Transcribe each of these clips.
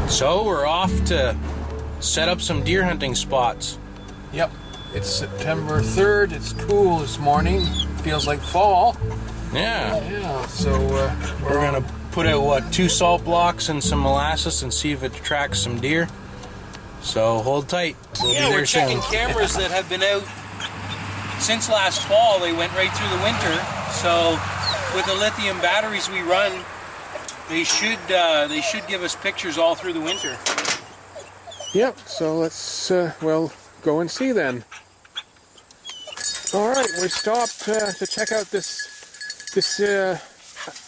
So we're off to set up some deer hunting spots. Yep, it's September 3rd. It's cool this morning. Feels like fall. Yeah. So We're gonna put out, what, 2 salt blocks and some molasses and see if it attracts some deer. So hold tight. We'll be there we're checking soon. cameras that have been out since last fall. They went right through the winter. So with the lithium batteries we run, they should give us pictures all through the winter. Yep, so let's, well, go and see then. All right, we stopped to check out this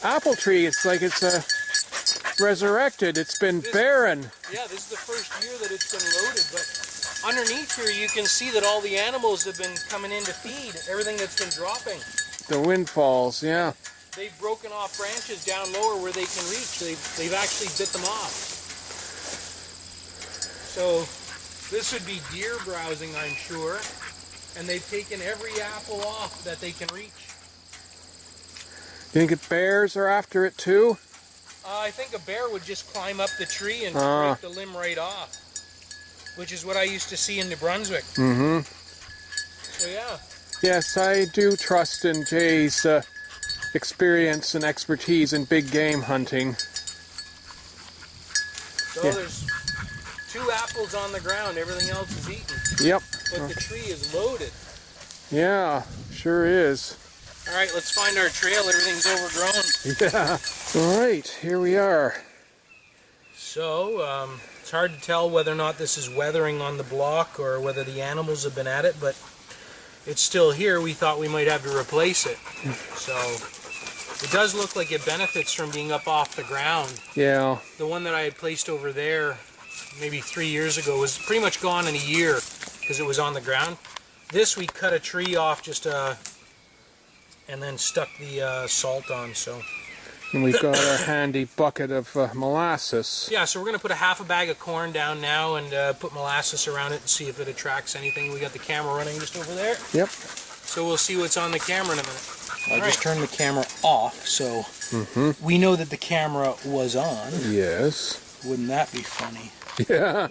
apple tree. It's like it's resurrected. It's been barren. Yeah, this is the first year that it's been loaded, but underneath here you can see that all the animals have been coming in to feed, everything that's been dropping. The windfalls, yeah. They've broken off branches down lower where they can reach. They've actually bit them off. So this would be deer browsing, I'm sure. And they've taken every apple off that they can reach. You think bears are after it too? I think a bear would just climb up the tree and break the limb right off, which is what I used to see in New Brunswick. Mm-hmm. So yeah. Yes, I do trust in Jay's experience and expertise in big game hunting. So there's 2 apples on the ground, everything else is eaten. Yep. But the tree is loaded. Yeah, sure is. All right, let's find our trail. Everything's overgrown. Yeah. All right, here we are. So, it's hard to tell whether or not this is weathering on the block or whether the animals have been at it, but it's still here. We thought we might have to replace it. So, it does look like it benefits from being up off the ground. Yeah. The one that I had placed over there maybe 3 years ago was pretty much gone in a year because it was on the ground. This we cut a tree off just and then stuck the salt on. So. And we've got a handy bucket of molasses. Yeah, so we're going to put a half a bag of corn down now and put molasses around it and see if it attracts anything. We got the camera running just over there. Yep. So we'll see what's on the camera in a minute. I just turned the camera off, so we know that the camera was on. Yes. Wouldn't that be funny? Yeah.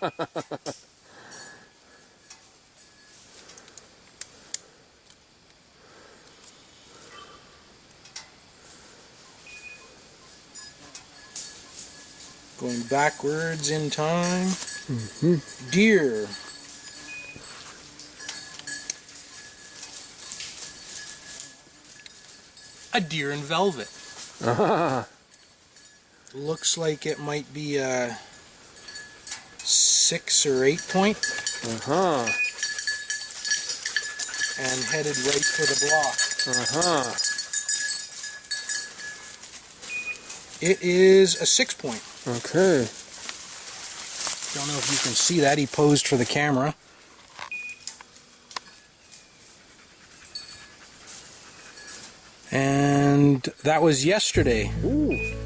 Going backwards in time. Deer. A deer in velvet. Looks like it might be a 6 or 8 point. And headed right for the block. It is a 6 point. Okay. Don't know if you can see that. He posed for the camera. And that was yesterday. Ooh.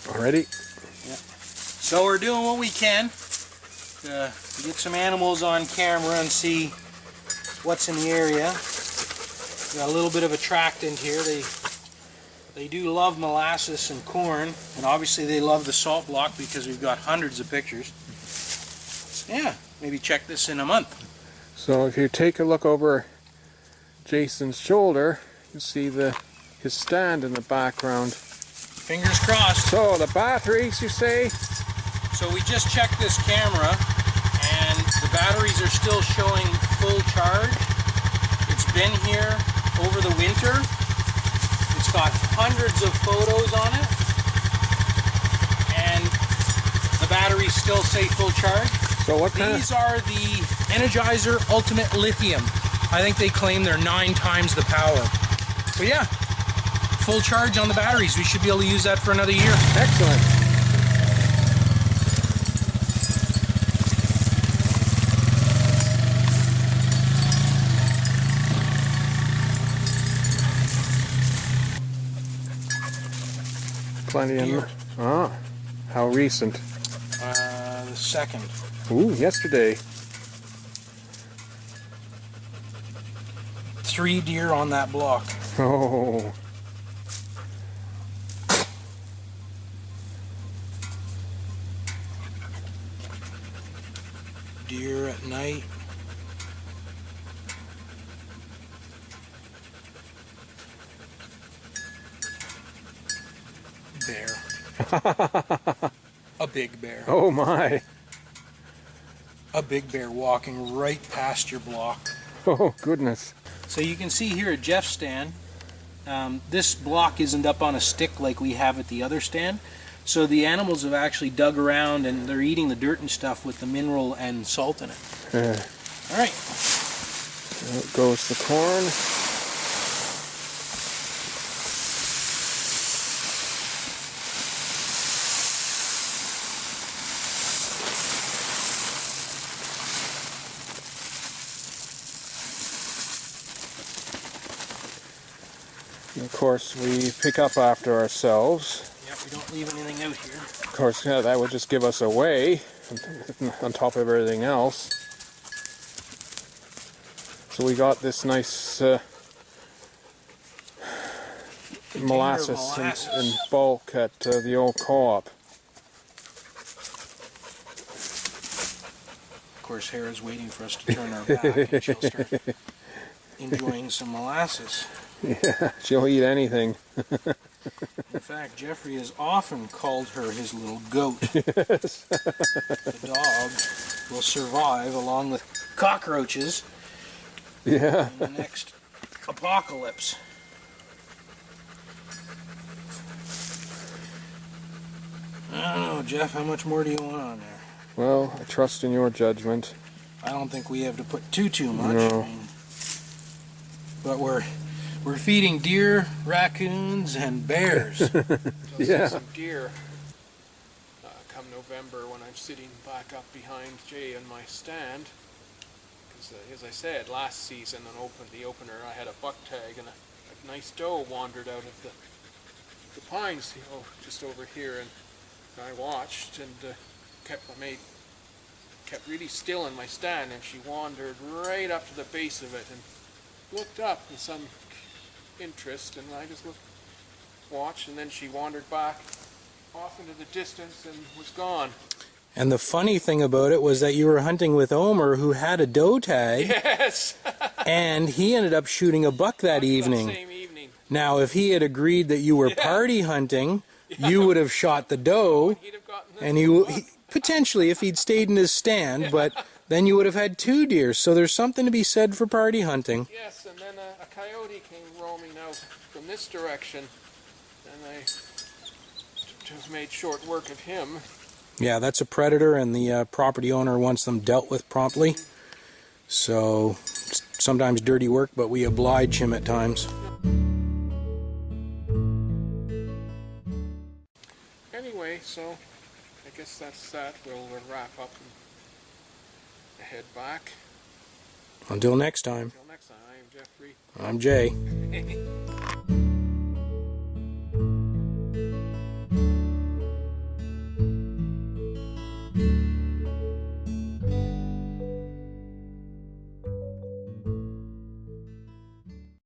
Already? Yeah. So we're doing what we can to get some animals on camera and see what's in the area. Got a little bit of a attractant here. They do love molasses and corn, and obviously they love the salt block because we've got hundreds of pictures. So yeah, maybe check this in a month. So if you take a look over Jason's shoulder, you see his stand in the background. Fingers crossed. So the batteries, you say? So we just checked this camera and the batteries are still showing full charge. It's been here over the winter. It's got hundreds of photos on it. And the batteries still say full charge. So what kind These are the Energizer Ultimate Lithium. I think they claim they're 9 times the power. But yeah, full charge on the batteries. We should be able to use that for another year. Excellent. Plenty Deer. of... Ah, how recent? The second. Ooh, yesterday. 3 deer on that block. Oh, Deer at night. Bear. A big bear. oh my. A big bear walking right past your block. Oh, goodness. So you can see here at Jeff's stand, this block isn't up on a stick like we have at the other stand. So the animals have actually dug around and they're eating the dirt and stuff with the mineral and salt in it. All right. Out goes the corn. And of course, we pick up after ourselves. Yep, we don't leave anything out here. Of course, yeah, that would just give us away on top of everything else. So we got this nice molasses in bulk at the old co-op. Of course, Hera's waiting for us to turn our back and she'll start enjoying some molasses. Yeah, she'll eat anything. In fact, Jeffrey has often called her his little goat. Yes. The dog will survive along with cockroaches Yeah. in the next apocalypse. I don't know, Jeff, how much more do you want on there? Well, I trust in your judgment. I don't think we have to put too much. No. I mean, but we're feeding deer, raccoons, and bears. Yeah. Some deer. Come November, when I'm sitting back up behind Jay on my stand, because as I said, last season on the opener, I had a buck tag and a nice doe wandered out of the pines, just over here, and I watched and kept really still in my stand, and she wandered right up to the base of it and looked up with some interest, and I just watched, and then she wandered back off into the distance and was gone. And the funny thing about it was that you were hunting with Omer, who had a doe tag, Yes. and he ended up shooting a buck that evening. Same evening. Now, if he had agreed that you were party hunting, you would have shot the doe, He'd have gotten and he potentially, if he'd stayed in his stand, but then you would have had 2 deer. So there's something to be said for party hunting. Yes, and then a coyote came roaming out from this direction, and I just made short work of him. Yeah, that's a predator, and the property owner wants them dealt with promptly. So it's sometimes dirty work, but we oblige him at times. Anyway, so I guess that's that. We'll wrap up and head back. Until next time, Until next time, I am Jeffrey. I'm Jay.